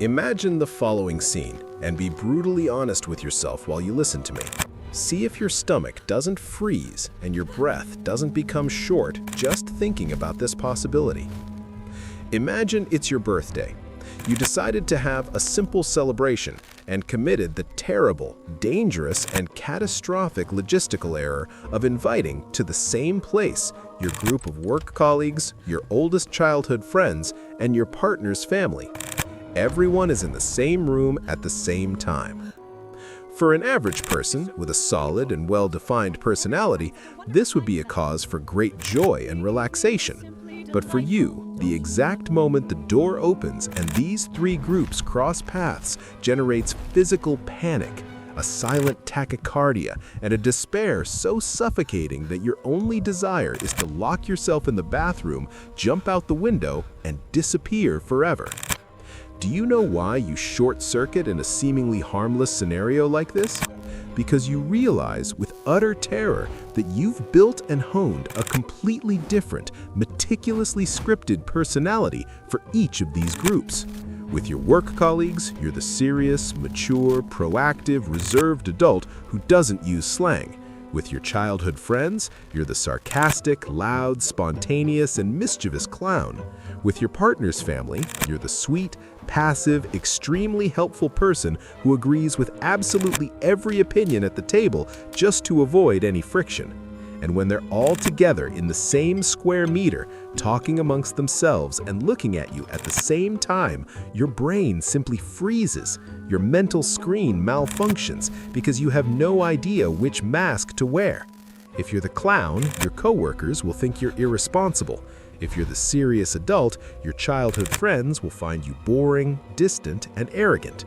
Imagine the following scene and be brutally honest with yourself while you listen to me. See if your stomach doesn't freeze and your breath doesn't become short just thinking about this possibility. Imagine it's your birthday. You decided to have a simple celebration and committed the terrible, dangerous, and catastrophic logistical error of inviting to the same place your group of work colleagues, your oldest childhood friends, and your partner's family. Everyone is in the same room at the same time. For an average person with a solid and well-defined personality, this would be a cause for great joy and relaxation. But for you, the exact moment the door opens and these three groups cross paths generates physical panic, a silent tachycardia, and a despair so suffocating that your only desire is to lock yourself in the bathroom, jump out the window, and disappear forever. Do you know why you short-circuit in a seemingly harmless scenario like this? Because you realize with utter terror that you've built and honed a completely different, meticulously scripted personality for each of these groups. With your work colleagues, you're the serious, mature, proactive, reserved adult who doesn't use slang. With your childhood friends, you're the sarcastic, loud, spontaneous, and mischievous clown. With your partner's family, you're the sweet, passive, extremely helpful person who agrees with absolutely every opinion at the table just to avoid any friction. And when they're all together in the same square meter, talking amongst themselves and looking at you at the same time, your brain simply freezes. Your mental screen malfunctions because you have no idea which mask to wear. If you're the clown, your coworkers will think you're irresponsible. If you're the serious adult, your childhood friends will find you boring, distant, and arrogant.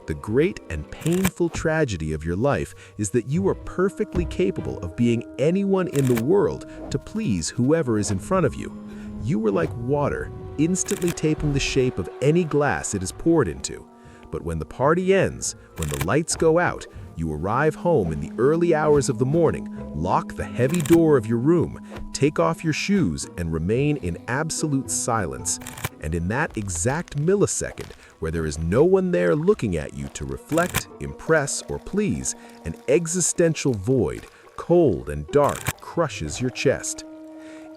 The great and painful tragedy of your life is that you are perfectly capable of being anyone in the world to please whoever is in front of you. You are like water, instantly taking the shape of any glass it is poured into. But when the party ends, when the lights go out, you arrive home in the early hours of the morning, lock the heavy door of your room, take off your shoes, and remain in absolute silence. And in that exact millisecond, where there is no one there looking at you to reflect, impress, or please, an existential void, cold and dark, crushes your chest.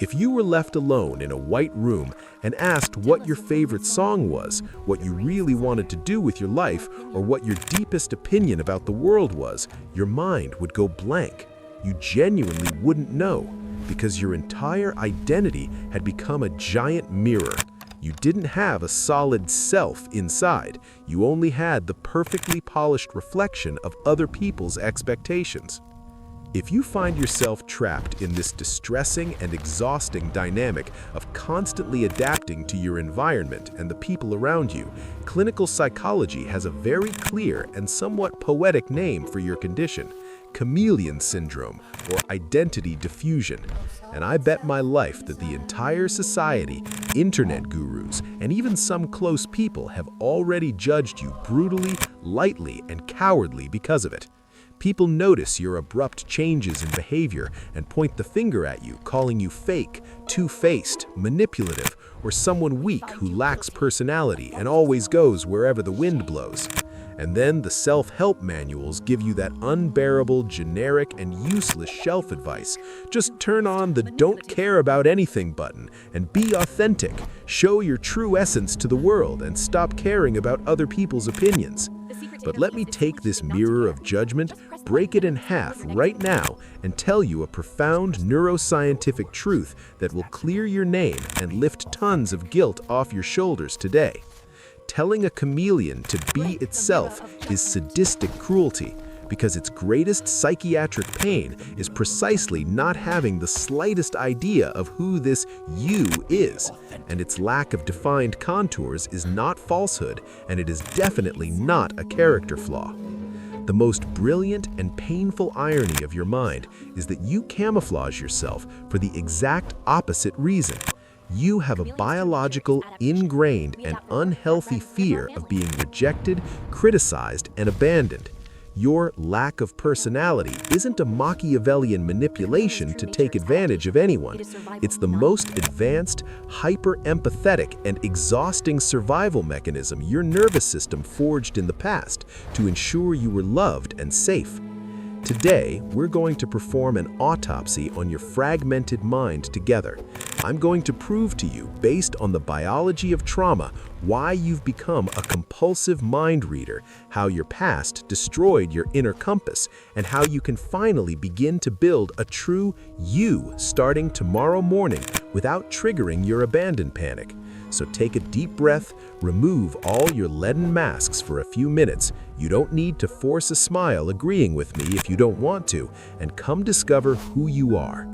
If you were left alone in a white room and asked what your favorite song was, what you really wanted to do with your life, or what your deepest opinion about the world was, your mind would go blank. You genuinely wouldn't know, because your entire identity had become a giant mirror. You didn't have a solid self inside. You only had the perfectly polished reflection of other people's expectations. If you find yourself trapped in this distressing and exhausting dynamic of constantly adapting to your environment and the people around you, clinical psychology has a very clear and somewhat poetic name for your condition: Chameleon Syndrome, or identity diffusion. And I bet my life that the entire society, internet gurus, and even some close people have already judged you brutally, lightly, and cowardly because of it. People notice your abrupt changes in behavior and point the finger at you, calling you fake, two-faced, manipulative, or someone weak who lacks personality and always goes wherever the wind blows. And then the self-help manuals give you that unbearable, generic, and useless shelf advice. Just turn on the "don't care about anything" button and be authentic. Show your true essence to the world and stop caring about other people's opinions. But let me take this mirror of judgment, break it in half right now, and tell you a profound neuroscientific truth that will clear your name and lift tons of guilt off your shoulders today. Telling a chameleon to be itself is sadistic cruelty, because its greatest psychiatric pain is precisely not having the slightest idea of who this you is, and its lack of defined contours is not falsehood, and it is definitely not a character flaw. The most brilliant and painful irony of your mind is that you camouflage yourself for the exact opposite reason. You have a biological, ingrained, and unhealthy fear of being rejected, criticized, and abandoned. Your lack of personality isn't a Machiavellian manipulation to take advantage of anyone. It's the most advanced, hyper-empathetic, and exhausting survival mechanism your nervous system forged in the past to ensure you were loved and safe. Today, we're going to perform an autopsy on your fragmented mind together. I'm going to prove to you, based on the biology of trauma, why you've become a compulsive mind reader, how your past destroyed your inner compass, and how you can finally begin to build a true you starting tomorrow morning without triggering your abandon panic. So take a deep breath, remove all your leaden masks for a few minutes. You don't need to force a smile agreeing with me if you don't want to, and come discover who you are.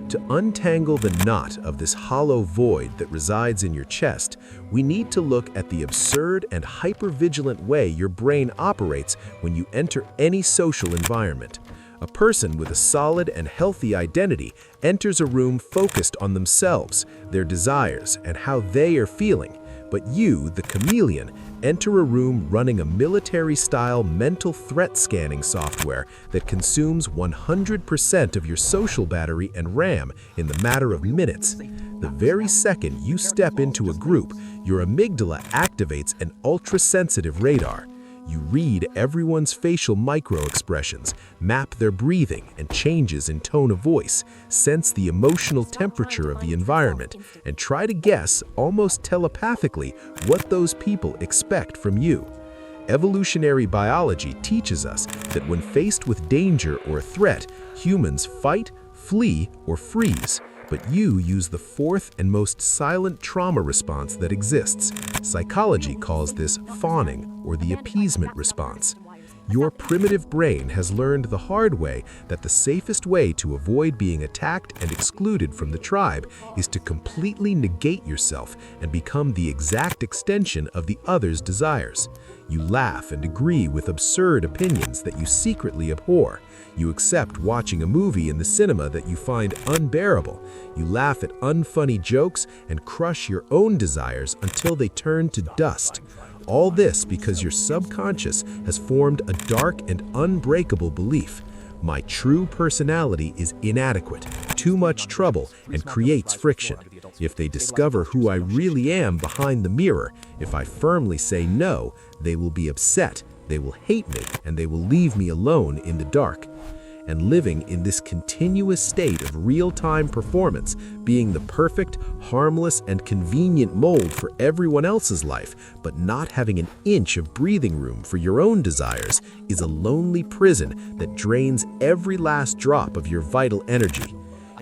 To untangle the knot of this hollow void that resides in your chest, we need to look at the absurd and hypervigilant way your brain operates when you enter any social environment. A person with a solid and healthy identity enters a room focused on themselves, their desires, and how they are feeling. But you, the chameleon, enter a room running a military-style mental threat scanning software that consumes 100% of your social battery and RAM in the matter of minutes. The very second you step into a group, your amygdala activates an ultra-sensitive radar. You read everyone's facial micro-expressions, map their breathing and changes in tone of voice, sense the emotional temperature of the environment, and try to guess, almost telepathically, what those people expect from you. Evolutionary biology teaches us that when faced with danger or a threat, humans fight, flee, or freeze. But you use the fourth and most silent trauma response that exists. Psychology calls this fawning, or the appeasement response. Your primitive brain has learned the hard way that the safest way to avoid being attacked and excluded from the tribe is to completely negate yourself and become the exact extension of the other's desires. You laugh and agree with absurd opinions that you secretly abhor. You accept watching a movie in the cinema that you find unbearable. You laugh at unfunny jokes and crush your own desires until they turn to dust. All this because your subconscious has formed a dark and unbreakable belief. My true personality is inadequate, too much trouble, and creates friction. If they discover who I really am behind the mirror, if I firmly say no, they will be upset, they will hate me, and they will leave me alone in the dark. And living in this continuous state of real-time performance, being the perfect, harmless, and convenient mold for everyone else's life, but not having an inch of breathing room for your own desires, is a lonely prison that drains every last drop of your vital energy.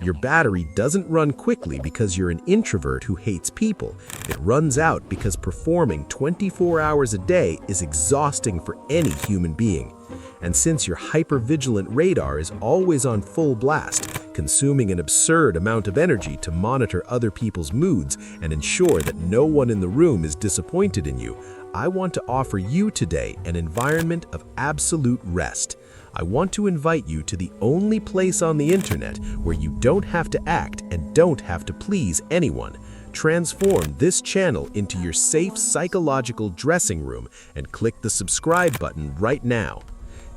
Your battery doesn't run quickly because you're an introvert who hates people. It runs out because performing 24 hours a day is exhausting for any human being. And since your hypervigilant radar is always on full blast, consuming an absurd amount of energy to monitor other people's moods and ensure that no one in the room is disappointed in you, I want to offer you today an environment of absolute rest. I want to invite you to the only place on the internet where you don't have to act and don't have to please anyone. Transform this channel into your safe psychological dressing room and click the subscribe button right now.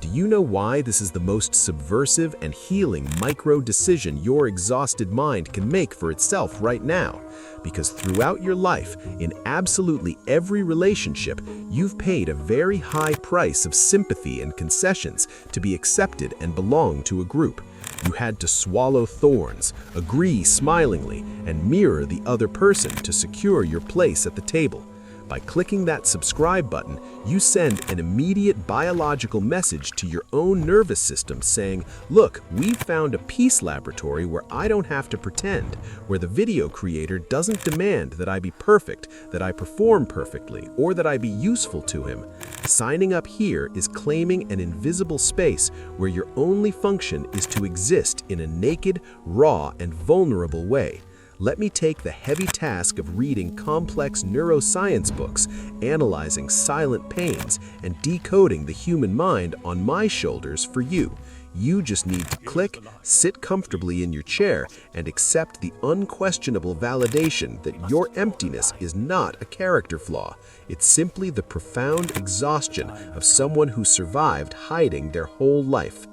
Do you know why this is the most subversive and healing micro-decision your exhausted mind can make for itself right now? Because throughout your life, in absolutely every relationship, you've paid a very high price of sympathy and concessions to be accepted and belong to a group. You had to swallow thorns, agree smilingly, and mirror the other person to secure your place at the table. By clicking that subscribe button, you send an immediate biological message to your own nervous system saying, look, we've found a peace laboratory where I don't have to pretend, where the video creator doesn't demand that I be perfect, that I perform perfectly, or that I be useful to him. Signing up here is claiming an invisible space where your only function is to exist in a naked, raw, and vulnerable way. Let me take the heavy task of reading complex neuroscience books, analyzing silent pains, and decoding the human mind on my shoulders for you. You just need to click, sit comfortably in your chair, and accept the unquestionable validation that your emptiness is not a character flaw. It's simply the profound exhaustion of someone who survived hiding their whole life.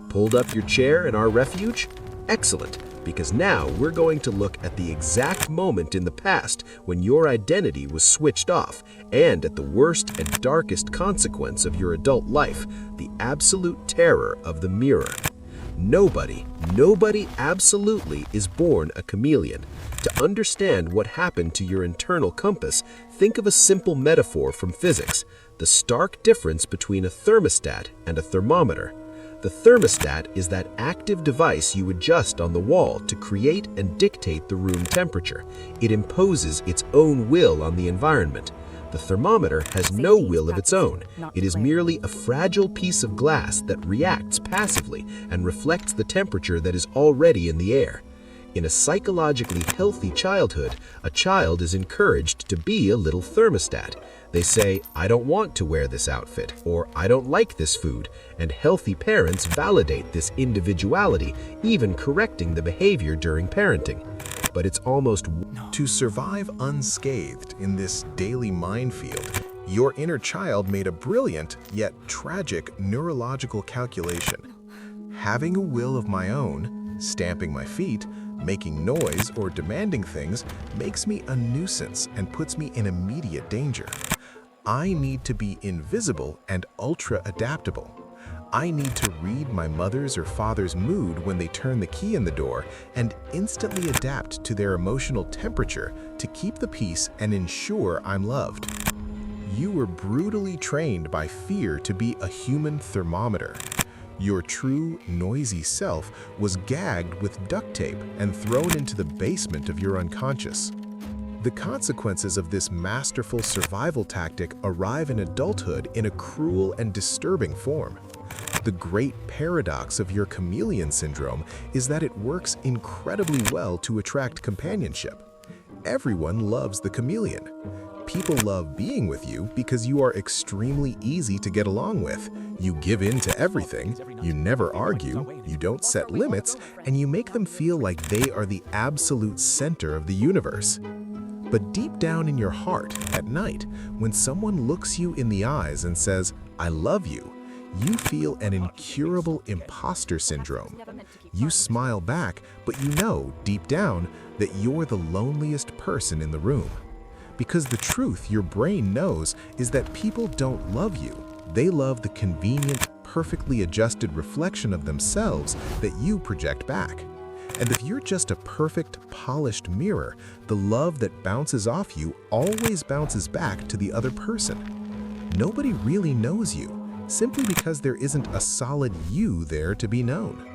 Pulled up your chair in our refuge? Excellent, because now we're going to look at the exact moment in the past when your identity was switched off, and at the worst and darkest consequence of your adult life, the absolute terror of the mirror. Nobody absolutely is born a chameleon. To understand what happened to your internal compass, think of a simple metaphor from physics: the stark difference between a thermostat and a thermometer. The thermostat is that active device you adjust on the wall to create and dictate the room temperature. It imposes its own will on the environment. The thermometer has no will of its own. It is merely a fragile piece of glass that reacts passively and reflects the temperature that is already in the air. In a psychologically healthy childhood, a child is encouraged to be a little thermostat. They say, "I don't want to wear this outfit," or "I don't like this food," and healthy parents validate this individuality, even correcting the behavior during parenting. But it's almost to survive unscathed in this daily minefield. Your inner child made a brilliant yet tragic neurological calculation. Having a will of my own, stamping my feet, making noise, or demanding things makes me a nuisance and puts me in immediate danger. I need to be invisible and ultra-adaptable. I need to read my mother's or father's mood when they turn the key in the door and instantly adapt to their emotional temperature to keep the peace and ensure I'm loved. You were brutally trained by fear to be a human thermometer. Your true, noisy self was gagged with duct tape and thrown into the basement of your unconscious. The consequences of this masterful survival tactic arrive in adulthood in a cruel and disturbing form. The great paradox of your chameleon syndrome is that it works incredibly well to attract companionship. Everyone loves the chameleon. People love being with you because you are extremely easy to get along with. You give in to everything, you never argue, you don't set limits, and you make them feel like they are the absolute center of the universe. But deep down in your heart, at night, when someone looks you in the eyes and says, "I love you," you feel an incurable imposter syndrome. You smile back, but you know, deep down, that you're the loneliest person in the room. Because the truth your brain knows is that people don't love you. They love the convenient, perfectly adjusted reflection of themselves that you project back. And if you're just a perfect, polished mirror, the love that bounces off you always bounces back to the other person. Nobody really knows you, simply because there isn't a solid you there to be known.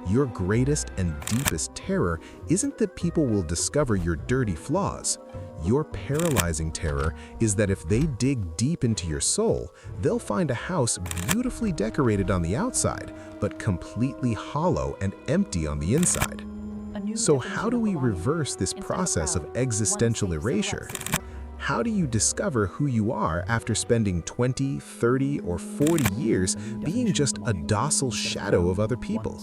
Your greatest and deepest terror isn't that people will discover your dirty flaws. Your paralyzing terror is that if they dig deep into your soul, they'll find a house beautifully decorated on the outside, but completely hollow and empty on the inside. So how do we reverse this process of existential erasure? How do you discover who you are after spending 20, 30, or 40 years being just a docile shadow of other people?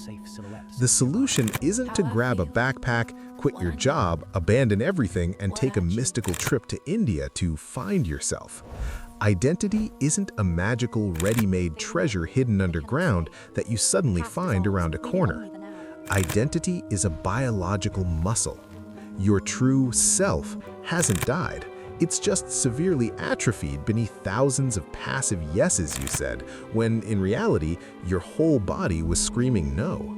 The solution isn't to grab a backpack, quit your job, abandon everything, and take a mystical trip to India to find yourself. Identity isn't a magical, ready-made treasure hidden underground that you suddenly find around a corner. Identity is a biological muscle. Your true self hasn't died. It's just severely atrophied beneath thousands of passive yeses you said, when in reality, your whole body was screaming no.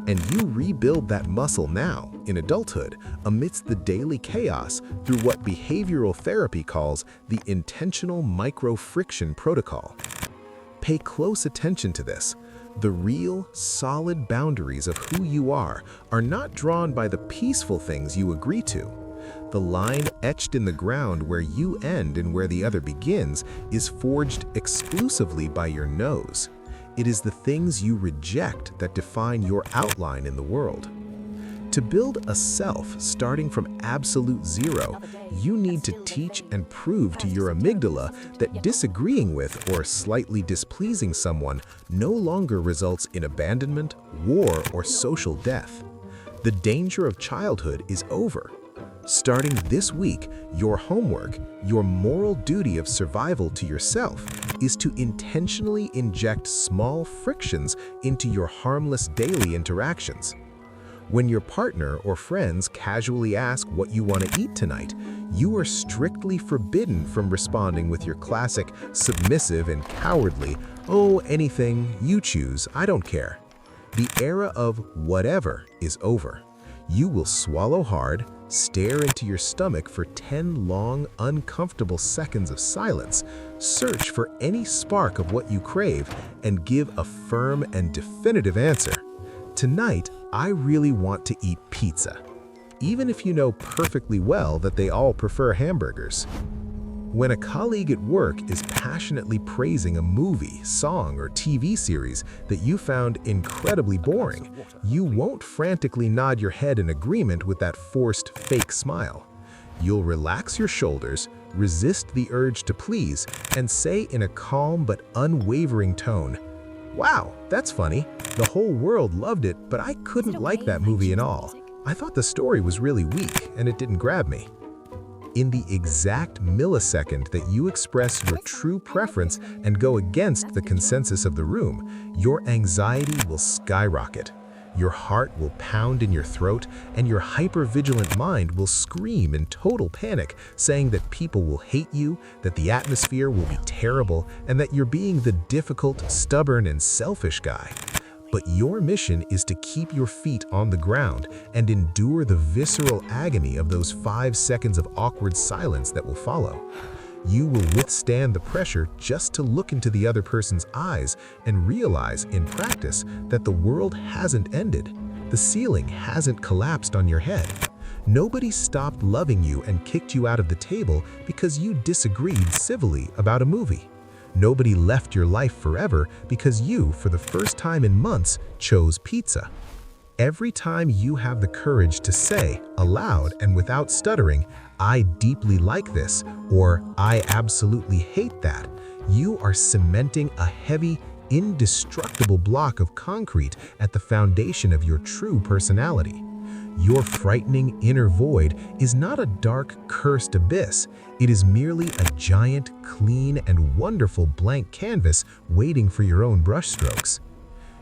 And you rebuild that muscle now, in adulthood, amidst the daily chaos through what behavioral therapy calls the intentional micro-friction protocol. Pay close attention to this. The real, solid boundaries of who you are not drawn by the peaceful things you agree to. The line etched in the ground where you end and where the other begins is forged exclusively by your nose. It is the things you reject that define your outline in the world. To build a self starting from absolute zero, you need to teach and prove to your amygdala that disagreeing with or slightly displeasing someone no longer results in abandonment, war, or social death. The danger of childhood is over. Starting this week, your homework, your moral duty of survival to yourself, is to intentionally inject small frictions into your harmless daily interactions. When your partner or friends casually ask what you want to eat tonight, you are strictly forbidden from responding with your classic submissive and cowardly, "Oh, anything, you choose, I don't care." The era of whatever is over. You will swallow hard, stare into your stomach for 10 long, uncomfortable seconds of silence, search for any spark of what you crave, and give a firm and definitive answer. Tonight, I really want to eat pizza, even if you know perfectly well that they all prefer hamburgers. When a colleague at work is passionately praising a movie, song, or TV series that you found incredibly boring, you won't frantically nod your head in agreement with that forced, fake smile. You'll relax your shoulders, resist the urge to please, and say in a calm but unwavering tone, "Wow, that's funny. The whole world loved it, but I couldn't like that movie at all. I thought the story was really weak and it didn't grab me." In the exact millisecond that you express your true preference and go against the consensus of the room, your anxiety will skyrocket. Your heart will pound in your throat, and your hypervigilant mind will scream in total panic, saying that people will hate you, that the atmosphere will be terrible, and that you're being the difficult, stubborn, and selfish guy. But your mission is to keep your feet on the ground and endure the visceral agony of those 5 seconds of awkward silence that will follow. You will withstand the pressure just to look into the other person's eyes and realize in practice that the world hasn't ended. The ceiling hasn't collapsed on your head. Nobody stopped loving you and kicked you out of the table because you disagreed civilly about a movie. Nobody left your life forever because you, for the first time in months, chose pizza. Every time you have the courage to say, aloud and without stuttering, "I deeply like this," or "I absolutely hate that," you are cementing a heavy, indestructible block of concrete at the foundation of your true personality. Your frightening inner void is not a dark, cursed abyss. It is merely a giant, clean, and wonderful blank canvas waiting for your own brushstrokes.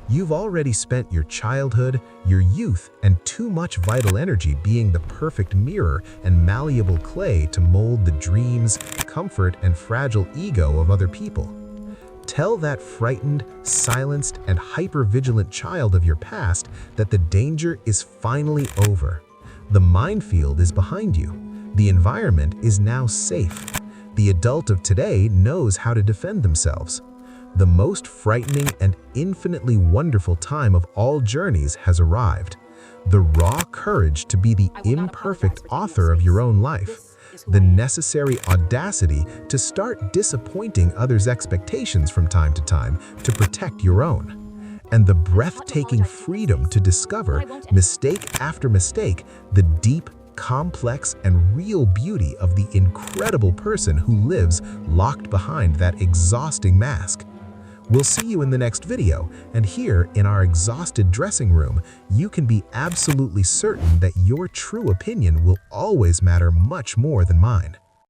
You've already spent your childhood, your youth, and too much vital energy being the perfect mirror and malleable clay to mold the dreams, comfort, and fragile ego of other people. Tell that frightened, silenced, and hypervigilant child of your past that the danger is finally over. The minefield is behind you. The environment is now safe. The adult of today knows how to defend themselves. The most frightening and infinitely wonderful time of all journeys has arrived. The raw courage to be the imperfect author of your own life. The necessary audacity to start disappointing others' expectations from time to time to protect your own. And the breathtaking freedom to discover, mistake after mistake, the deep, complex, and real beauty of the incredible person who lives locked behind that exhausting mask. We'll see you in the next video, and here in our exhausted dressing room, you can be absolutely certain that your true opinion will always matter much more than mine.